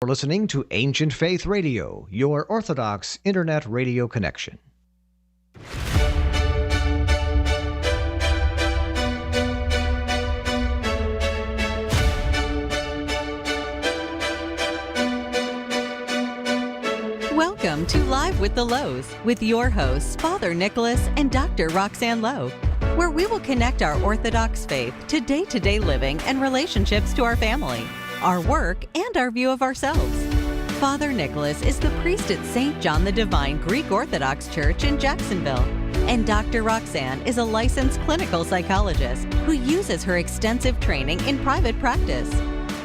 You're listening to Ancient Faith Radio, your Orthodox Internet radio connection. Welcome to Live with the Louhs with your hosts, Father Nicholas and Dr. Roxanne Lowe, where we will connect our Orthodox faith to day-to-day living and relationships to our family, our work, and our view of ourselves. Father Nicholas is the priest at St. John the Divine Greek Orthodox Church in Jacksonville, and Dr. Roxanne is a licensed clinical psychologist who uses her extensive training in private practice.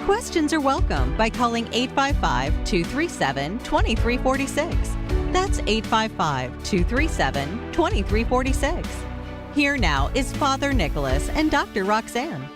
Questions are welcome by calling 855-237-2346. That's 855-237-2346. Here now is Father Nicholas and Dr. Roxanne.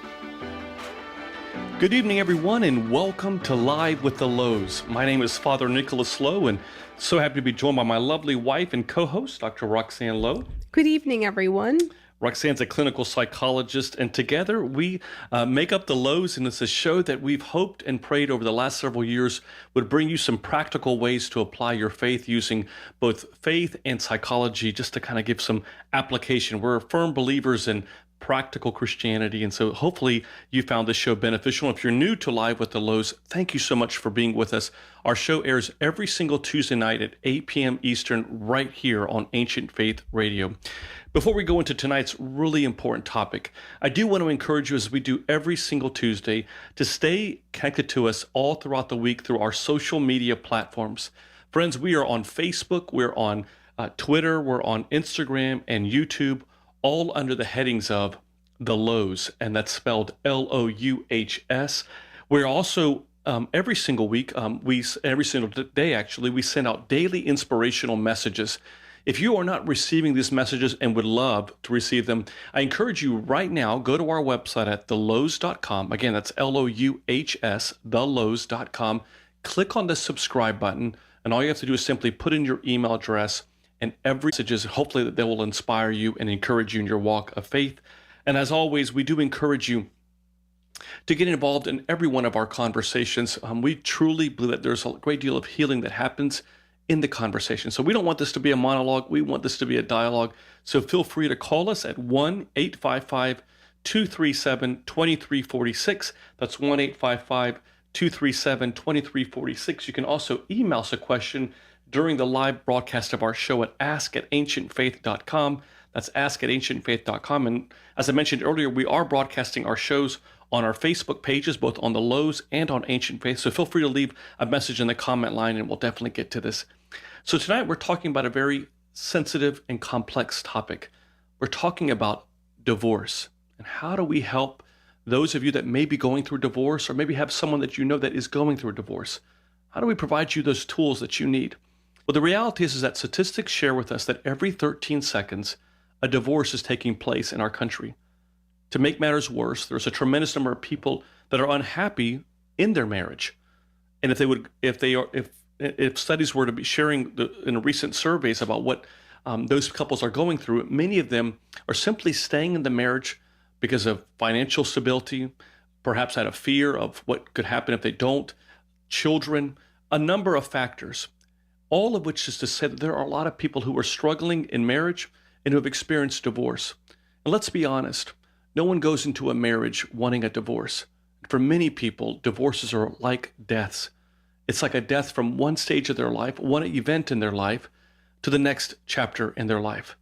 Good evening, everyone, and welcome to Live with the Louhs. My name is Father Nicholas Lowe, and so happy to be joined by my lovely wife and co-host, Dr. Roxanne Lowe. Good evening, everyone. Roxanne's a clinical psychologist, and together we make up the Louhs, and it's a show that we've hoped and prayed over the last several years would bring you some practical ways to apply your faith using both faith and psychology, just to kind of give some application. We're firm believers in practical Christianity, and so hopefully you found this show beneficial. If you're new to Live with the Louhs, thank you so much for being with us. Our show airs every single Tuesday night at 8 p.m. Eastern right here on Ancient Faith Radio. Before we go into tonight's really important topic, I do want to encourage you, as we do every single Tuesday, to stay connected to us all throughout the week through our social media platforms. Friends, we are on Facebook, we're on Twitter, we're on Instagram and YouTube, all under the headings of the Louhs, and that's spelled Louhs. We're also every single week, every single day actually, we send out daily inspirational messages. If you are not receiving these messages and would love to receive them, I encourage you right now, go to our website at thelouhs.com. Again, that's Louhs, thelouhs.com. Click on the subscribe button, and all you have to do is simply put in your email address, and every message is hopefully that they will inspire you and encourage you in your walk of faith. And as always, we do encourage you to get involved in every one of our conversations. We truly believe that there's a great deal of healing that happens in the conversation. So we don't want this to be a monologue. We want this to be a dialogue. So feel free to call us at 1-855-237-2346. That's 1-855-237-2346. You can also email us a question during the live broadcast of our show at ask@ancientfaith.com. That's ask@ancientfaith.com. And as I mentioned earlier, we are broadcasting our shows on our Facebook pages, both on the Louhs and on Ancient Faith. So feel free to leave a message in the comment line, and we'll definitely get to this. So tonight we're talking about a very sensitive and complex topic. We're talking about divorce. And how do we help those of you that may be going through divorce, or maybe have someone that you know that is going through a divorce? How do we provide you those tools that you need? Well, the reality is that statistics share with us that every 13 seconds, a divorce is taking place in our country. To make matters worse, there's a tremendous number of people that are unhappy in their marriage. And if studies were to be sharing in recent surveys about what those couples are going through, many of them are simply staying in the marriage because of financial stability, perhaps out of fear of what could happen if they don't, children, a number of factors. All of which is to say that there are a lot of people who are struggling in marriage and who have experienced divorce. And let's be honest, no one goes into a marriage wanting a divorce. For many people, divorces are like deaths. It's like a death from one stage of their life, one event in their life, to the next chapter in their life.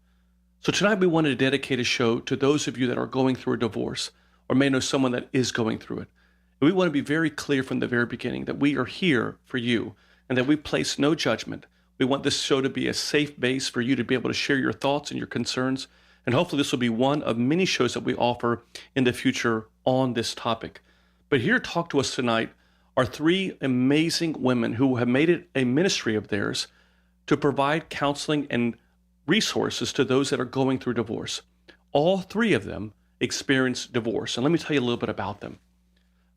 So tonight we wanted to dedicate a show to those of you that are going through a divorce, or may know someone that is going through it. And we want to be very clear from the very beginning that we are here for you, and that we place no judgment. We want this show to be a safe base for you to be able to share your thoughts and your concerns. And hopefully this will be one of many shows that we offer in the future on this topic. But here to talk to us tonight are three amazing women who have made it a ministry of theirs to provide counseling and resources to those that are going through divorce. All three of them experienced divorce. And let me tell you a little bit about them.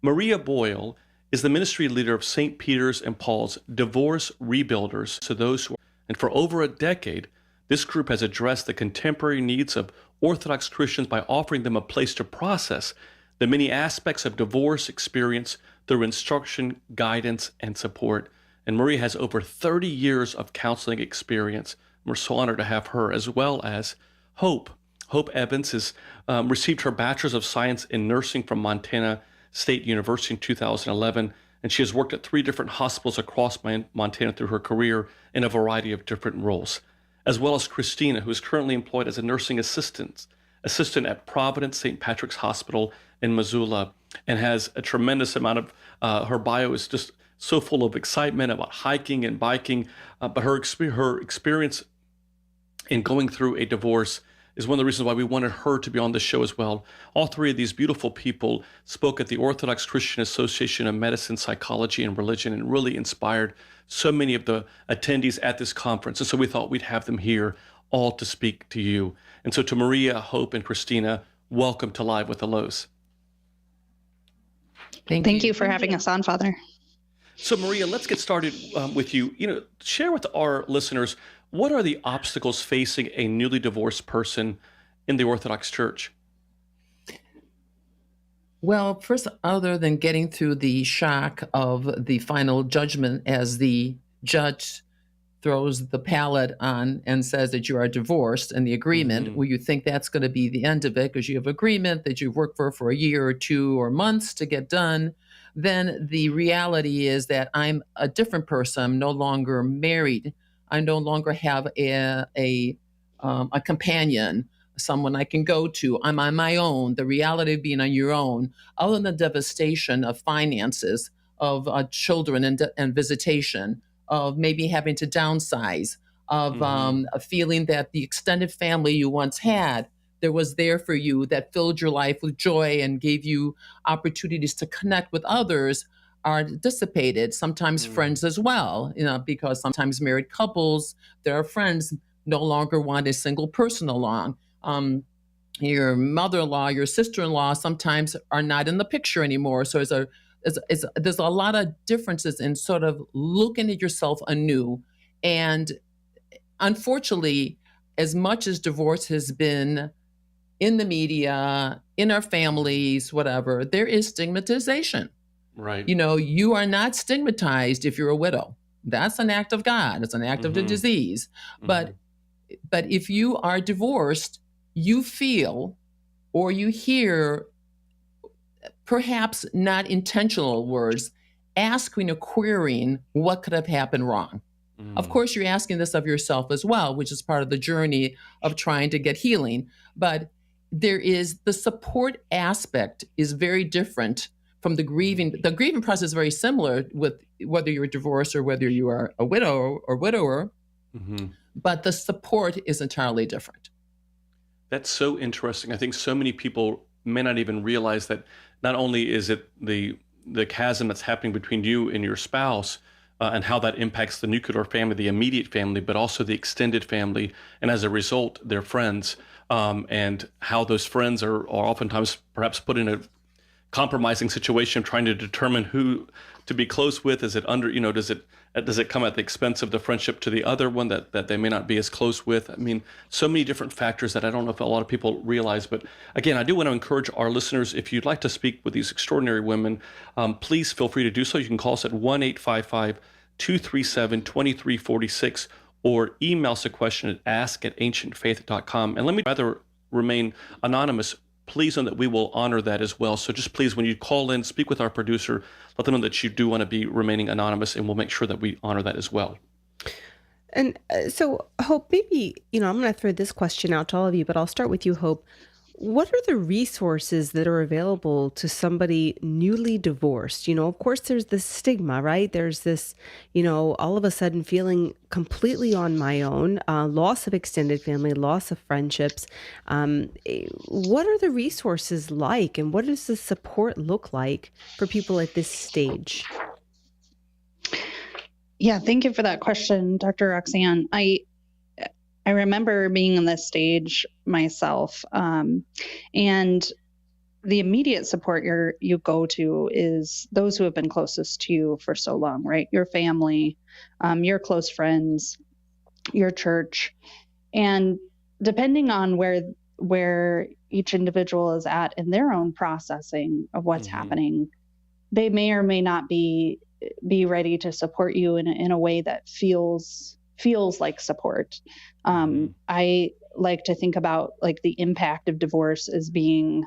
Maria Boyle is the ministry leader of St. Peter's and Paul's Divorce Rebuilders to those who are, and for over a decade, this group has addressed the contemporary needs of Orthodox Christians by offering them a place to process the many aspects of divorce experience through instruction, guidance, and support. And Maria has over 30 years of counseling experience. We're so honored to have her, as well as Hope. Hope Evans has received her Bachelor's of Science in Nursing from Montana State University in 2011, and she has worked at 3 different hospitals across Montana through her career in a variety of different roles, as well as Christina, who is currently employed as a nursing assistant at Providence St. Patrick's Hospital in Missoula, and has a tremendous amount of, her bio is just so full of excitement about hiking and biking, but her experience in going through a divorce is one of the reasons why we wanted her to be on the show as well. All 3 of these beautiful people spoke at the Orthodox Christian Association of Medicine, Psychology, and Religion, and really inspired so many of the attendees at this conference. And so we thought we'd have them here all to speak to you. And so to Maria, Hope, and Christina, welcome to Live with the Louhs. Thank you for having us on, Father. So Maria, let's get started with you. Share with our listeners, what are the obstacles facing a newly divorced person in the Orthodox Church? Well, first, other than getting through the shock of the final judgment as the judge throws the pallet on and says that you are divorced, and the agreement, where you think that's going to be the end of it because you have agreement that you've worked for a year or 2 or months to get done, then the reality is that I'm a different person. I'm no longer married. I no longer have a companion, someone I can go to. I'm on my own. The reality of being on your own, other than the devastation of finances, of children and visitation, of maybe having to downsize, of a feeling that the extended family you once had that was there for you, that filled your life with joy and gave you opportunities to connect with others, are dissipated. Sometimes friends as well, because sometimes married couples, their friends no longer want a single person along. Your mother-in-law, your sister-in-law sometimes are not in the picture anymore. So there's a lot of differences in sort of looking at yourself anew. And unfortunately, as much as divorce has been in the media, in our families, whatever, there is stigmatization. Right. You are not stigmatized if you're a widow. That's an act of God. It's an act of the disease. But if you are divorced, you feel or you hear perhaps not intentional words, asking or querying what could have happened wrong. Of course, you're asking this of yourself as well, which is part of the journey of trying to get healing. But there is the support aspect is very different from the grieving. The grieving process is very similar with whether you're divorced or whether you are a widow or widower, but the support is entirely different. That's so interesting. I think so many people may not even realize that not only is it the chasm that's happening between you and your spouse, and how that impacts the nuclear family, the immediate family, but also the extended family, and as a result, their friends, and how those friends are oftentimes perhaps put in a compromising situation, trying to determine who to be close with. Is it does it come at the expense of the friendship to the other one that they may not be as close with? I mean, so many different factors that I don't know if a lot of people realize. But again, I do want to encourage our listeners, if you'd like to speak with these extraordinary women, please feel free to do so. You can call us at 1-855-237-2346 or email us a question at ask@ancientfaith.com. And let me rather remain anonymous. Please know that we will honor that as well. So just please, when you call in, speak with our producer, let them know that you do want to be remaining anonymous, and we'll make sure that we honor that as well. And so, Hope, maybe, I'm going to throw this question out to all of you, but I'll start with you, Hope. What are the resources that are available to somebody newly divorced? Of course, there's this stigma, right? There's this, all of a sudden feeling completely on my own, loss of extended family, loss of friendships. What are the resources like, and what does the support look like for people at this stage? Yeah, thank you for that question, Dr. Roxanne. I remember being in this stage myself, and the immediate support you go to is those who have been closest to you for so long, right? Your family, your close friends, your church. And depending on where where each individual is at in their own processing of what's happening, they may or may not be ready to support you in a way that feels like support. I like to think about like the impact of divorce as being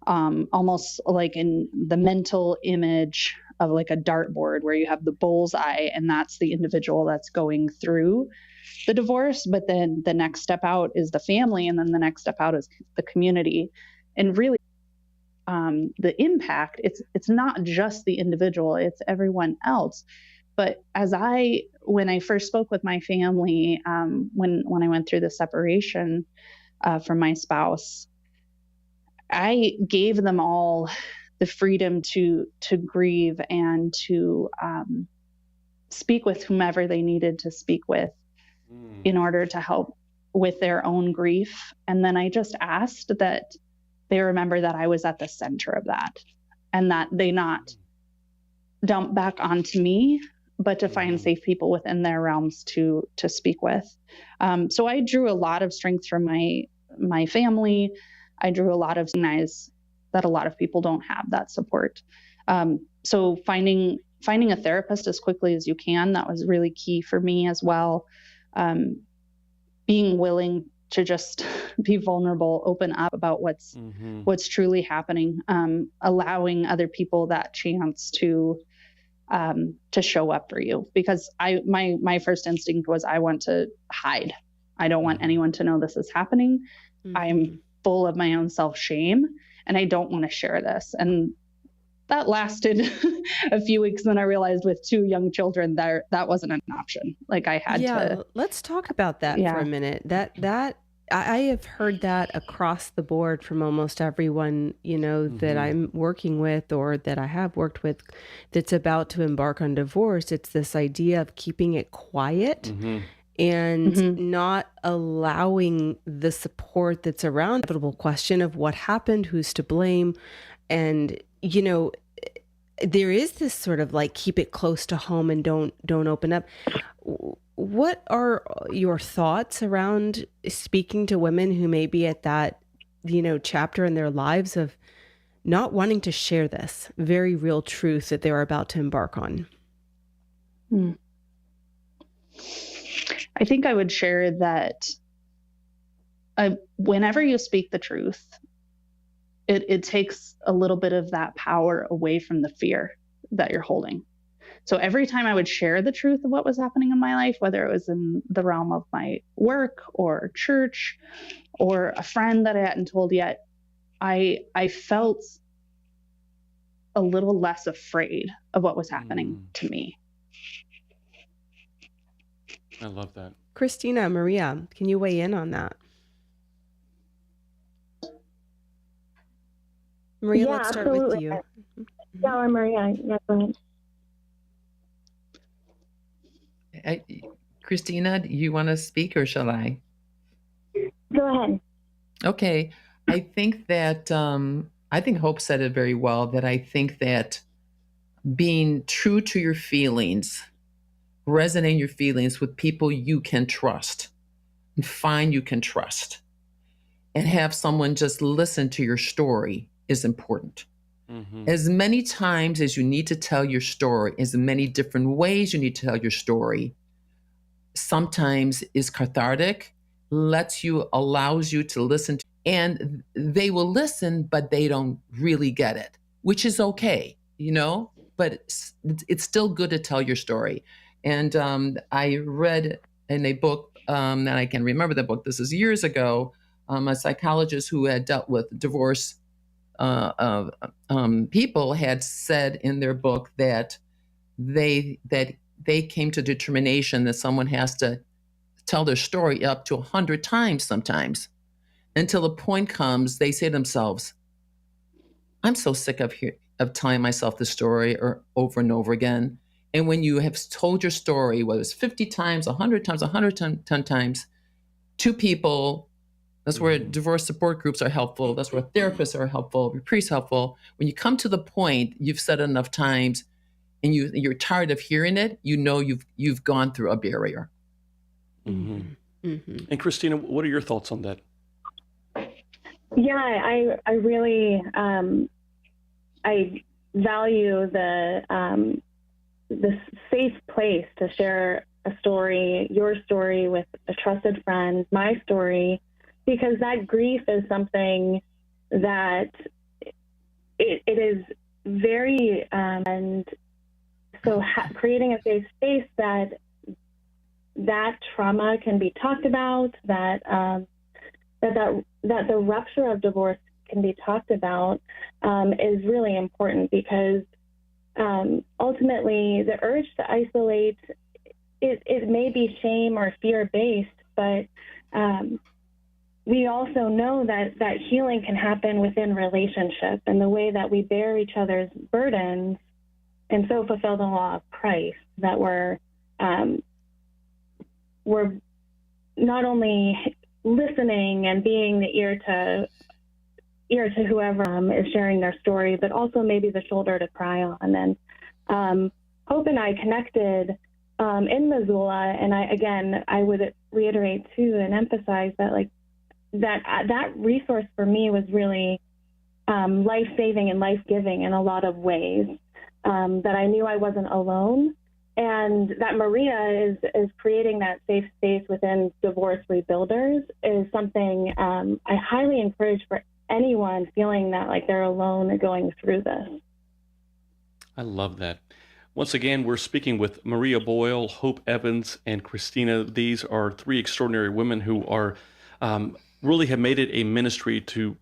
almost like in the mental image of like a dartboard where you have the bullseye, and that's the individual that's going through the divorce. But then the next step out is the family, and then the next step out is the community. And really, the impact, it's not just the individual, it's everyone else. But when I first spoke with my family, when I went through the separation from my spouse, I gave them all the freedom to grieve and to speak with whomever they needed to speak with in order to help with their own grief. And then I just asked that they remember that I was at the center of that, and that they not dump back onto me, but to find safe people within their realms to speak with. So I drew a lot of strength from my family. I drew a lot of recognize that a lot of people don't have that support. So finding a therapist as quickly as you can, that was really key for me as well. Being willing to just be vulnerable, open up about what's truly happening, allowing other people that chance to show up for you. Because my first instinct was I want to hide. I don't want anyone to know this is happening. I am full of my own self-shame, and I don't want to share this. And that lasted a few weeks. Then I realized with 2 young children that wasn't an option. Like I had to. Let's talk about that for a minute. That I have heard that across the board from almost everyone, that I'm working with or that I have worked with that's about to embark on divorce. It's this idea of keeping it quiet and not allowing the support that's around the inevitable question of what happened, who's to blame. And, there is this sort of like, keep it close to home and don't open up. What are your thoughts around speaking to women who may be at that, chapter in their lives of not wanting to share this very real truth that they're about to embark on? I think I would share that whenever you speak the truth, it takes a little bit of that power away from the fear that you're holding. So every time I would share the truth of what was happening in my life, whether it was in the realm of my work or church or a friend that I hadn't told yet, I felt a little less afraid of what was happening to me. I love that. Christina, Maria, can you weigh in on that? Maria, let's start with you. Yeah, or Maria. Yeah, go ahead. Christina, do you want to speak or shall I? Go ahead. Okay. I think that, I think Hope said it very well, that I think that being true to your feelings, resonating your feelings with people you can trust and find you can trust, and have someone just listen to your story is important. As many times as you need to tell your story, as many different ways you need to tell your story, sometimes is cathartic, allows you to listen to, and they will listen, but they don't really get it, which is okay, but it's still good to tell your story. And I read in a book, and I can remember the book, this is years ago, a psychologist who had dealt with divorce people had said in their book that they came to determination that someone has to tell their story up to 100 times sometimes, until a point comes they say to themselves, I'm so sick of telling myself the story or over and over again. And when you have told your story, whether it's 50 times, 100 times, 110 times, to people, that's where divorce support groups are helpful. That's where therapists are helpful, priests helpful. When you come to the point, you've said it enough times, and you're tired of hearing it, you've gone through a barrier. And Christina, what are your thoughts on that? Yeah, I really I value the safe place to share a story, your story, with a trusted friend, my story, because that grief is something that it is very and so creating a safe space that trauma can be talked about, that the rupture of divorce can be talked about is really important, because ultimately the urge to isolate, it may be shame or fear based, but we also know that healing can happen within relationship, and the way that we bear each other's burdens and so fulfill the law of Christ, that we're not only listening and being the ear to whoever is sharing their story, but also maybe the shoulder to cry on. And Hope and I connected in Missoula, and I would reiterate too and emphasize that that resource for me was really life-saving and life-giving in a lot of ways. That I knew I wasn't alone, and that Maria is creating that safe space within Divorce Rebuilders is something I highly encourage for anyone feeling that like they're alone going through this. I love that. Once again, we're speaking with Maria Boyle, Hope Evans, and Christina. These are three extraordinary women who are really have made it a ministry to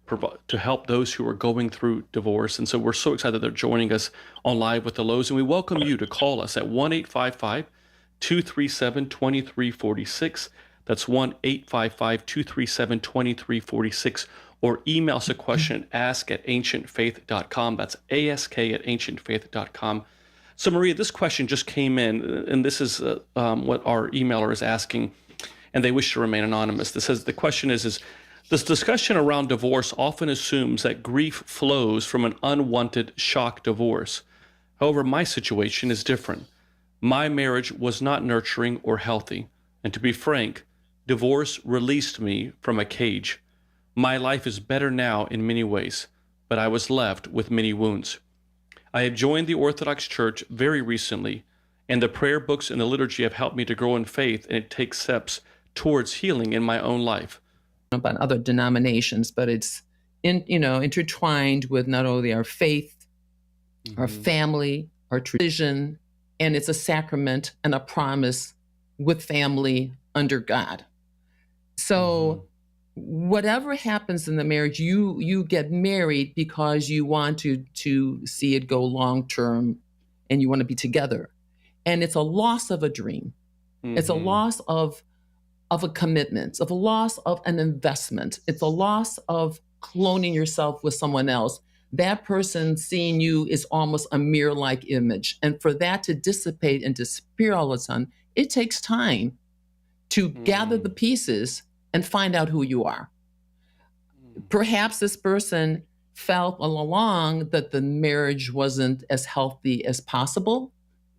help those who are going through divorce. And so we're so excited that they're joining us on Live with the Louhs. And we welcome you to call us at 1-855-237-2346. That's 1-855-237-2346. Or email us a question, ask@ancientfaith.com. That's ask@ancientfaith.com. So Maria, this question just came in, and this is what our emailer is asking, and they wish to remain anonymous. The question is this discussion around divorce often assumes that grief flows from an unwanted shock divorce. However, my situation is different. My marriage was not nurturing or healthy, and to be frank, divorce released me from a cage. My life is better now in many ways, but I was left with many wounds. I have joined the Orthodox Church very recently, and the prayer books and the liturgy have helped me to grow in faith and take steps towards healing in my own life. About other denominations, but it's intertwined with not only our faith, our family, our tradition, and it's a sacrament and a promise with family under God. So whatever happens in the marriage, you get married because you want to see it go long term and you want to be together. And it's a loss of a dream. It's a loss of a commitment, of a loss of an investment. It's a loss of cloning yourself with someone else. That person seeing you is almost a mirror-like image. And for that to dissipate and disappear all of a sudden, it takes time to gather the pieces and find out who you are. Perhaps this person felt all along that the marriage wasn't as healthy as possible,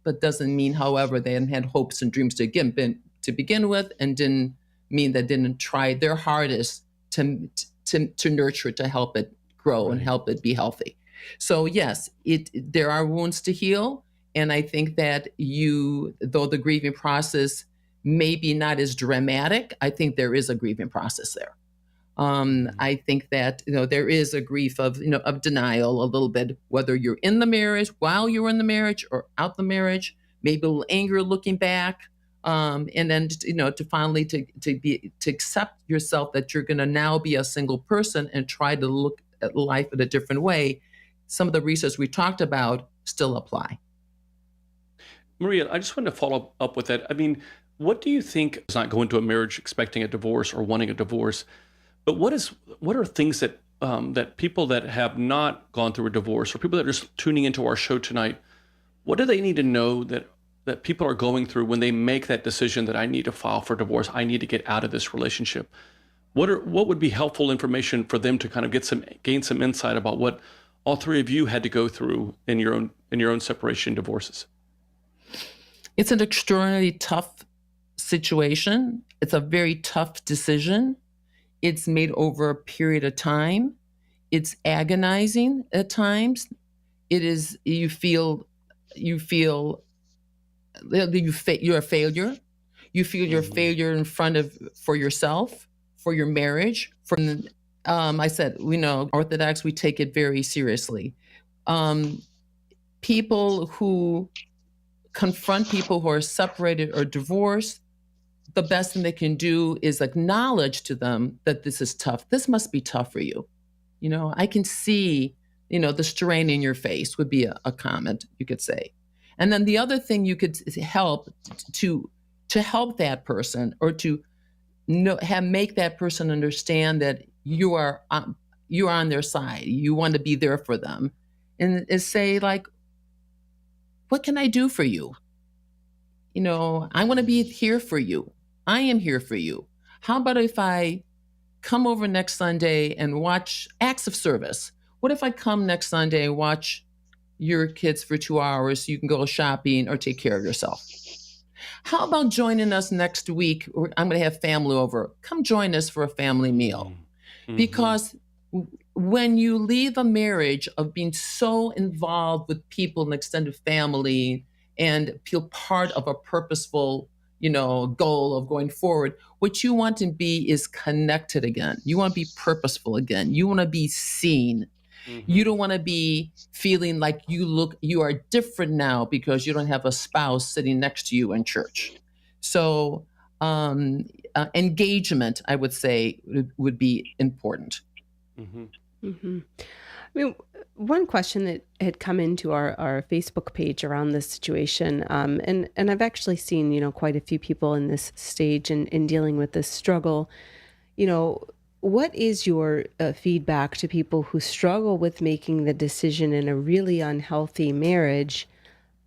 but doesn't mean, however, they hadn't had hopes and dreams to begin with, and didn't mean they didn't try their hardest to nurture it, to help it grow and help it be healthy. So yes, there are wounds to heal, and I think that though the grieving process may be not as dramatic, I think there is a grieving process there. I think that there is a grief of denial a little bit, whether you're in the marriage, while you're in the marriage, or out the marriage. Maybe a little anger looking back, and then to finally to accept yourself that you're going to now be a single person and try to look at life in a different way. Some of the research we talked about still apply. Maria, I just wanted to follow up with that. I mean, what do you think is not going into a marriage expecting a divorce or wanting a divorce? But what are things that that people that have not gone through a divorce, or people that are just tuning into our show tonight, what do they need to know that people are going through when they make that decision that I need to file for divorce, I need to get out of this relationship? What would be helpful information for them to kind of gain some insight about what all three of you had to go through in your own separation divorces? It's an extraordinarily tough situation. It's a very tough decision. It's made over a period of time. It's agonizing at times. It is, you feel you're a failure. You feel your failure for yourself, for your marriage. I said, Orthodox, we take it very seriously. People who confront people who are separated or divorced, the best thing they can do is acknowledge to them that this is tough. This must be tough for you. I can see, the strain in your face would be a comment you could say. And then the other thing you could help to help that person, or to make that person understand that you are on their side. You want to be there for them, and is say, like, what can I do for you? I want to be here for you. I am here for you. How about if I come over next Sunday and watch acts of service? What if I come next Sunday and watch your kids for 2 hours so you can go shopping or take care of yourself? How about joining us next week? I'm going to have family over. Come join us for a family meal. Mm-hmm. Because when you leave a marriage of being so involved with people and extended family and feel part of a purposeful, goal of going forward, what you want to be is connected again. You want to be purposeful again. You want to be seen. Mm-hmm. You don't want to be feeling like you are different now because you don't have a spouse sitting next to you in church. So engagement, I would say, would be important. Mm-hmm. Mm-hmm. I mean, one question that had come into our Facebook page around this situation, and I've actually seen, quite a few people in this stage in dealing with this struggle. What is your feedback to people who struggle with making the decision in a really unhealthy marriage,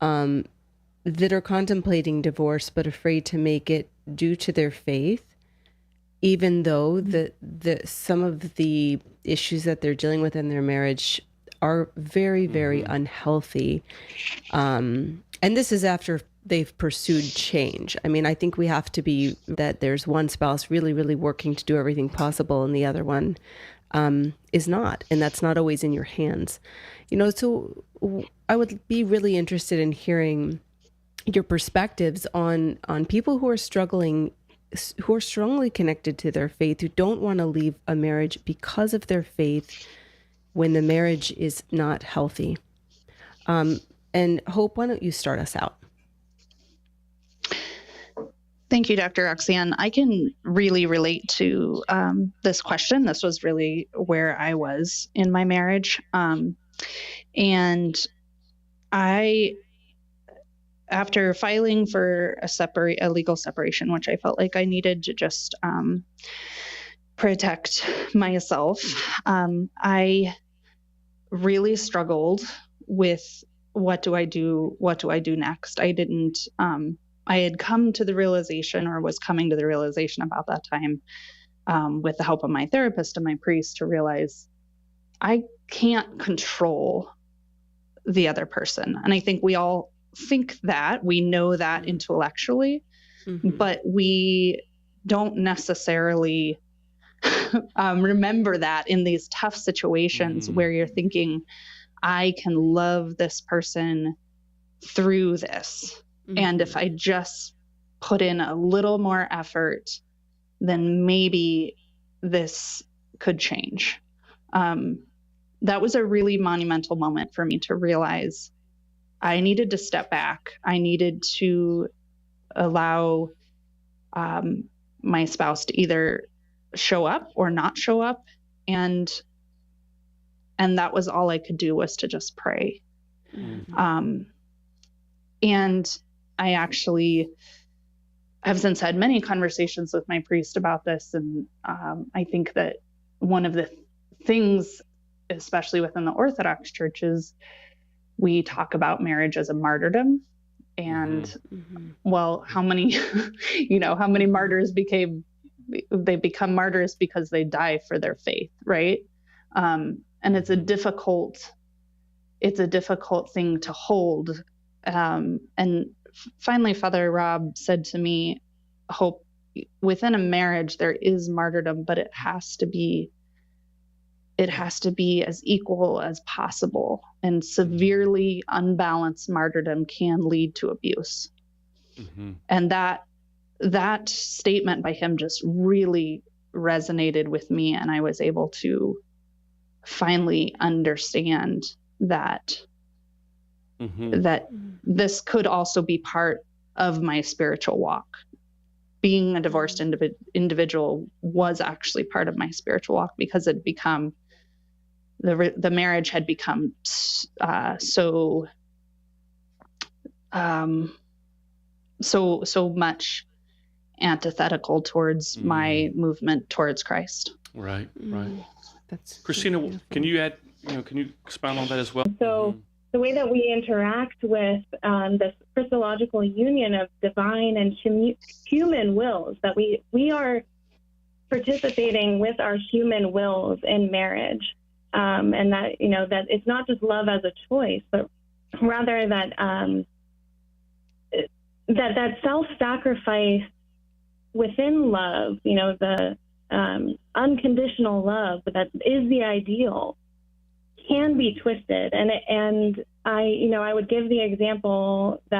that are contemplating divorce but afraid to make it due to their faith, even though some of the issues that they're dealing with in their marriage are very, very unhealthy. And this is after they've pursued change. I mean, I think we have to be that there's one spouse really, really working to do everything possible and the other one is not. And that's not always in your hands. So I would be really interested in hearing your perspectives on people who are struggling, who are strongly connected to their faith, who don't want to leave a marriage because of their faith when the marriage is not healthy. And Hope, why don't you start us out? Thank you, Dr. Roxanne. I can really relate to this question. This was really where I was in my marriage. And after filing for a legal separation, which I felt like I needed to just protect myself, I really struggled with what do I do next. I had come to the realization, or was coming to the realization about that time, with the help of my therapist and my priest, to realize I can't control the other person. And I think we all think that, we know that intellectually, but we don't necessarily remember that in these tough situations where you're thinking, I can love this person through this. And if I just put in a little more effort, then maybe this could change. That was a really monumental moment for me to realize I needed to step back. I needed to allow my spouse to either show up or not show up. And that was all I could do, was to just pray. And I actually have since had many conversations with my priest about this. And I think that one of the things, especially within the Orthodox churches, we talk about marriage as a martyrdom. And well, how many martyrs become martyrs because they die for their faith, right? And it's a difficult thing to hold. And finally, Father Rob said to me, Hope, within a marriage there is martyrdom, but it has to be as equal as possible, and severely unbalanced martyrdom can lead to abuse. And that statement by him just really resonated with me, and I was able to finally understand that that this could also be part of my spiritual walk. Being a divorced individual was actually part of my spiritual walk, because it become the marriage had become so much antithetical towards my movement towards Christ. Right. That's Christina, beautiful. can you add, can you expound on that as well? So the way that we interact with this Christological union of divine and human wills, that we are participating with our human wills in marriage, and that, that it's not just love as a choice, but rather that that self-sacrifice within love, the unconditional love that is the ideal, can be twisted. And I would give the example that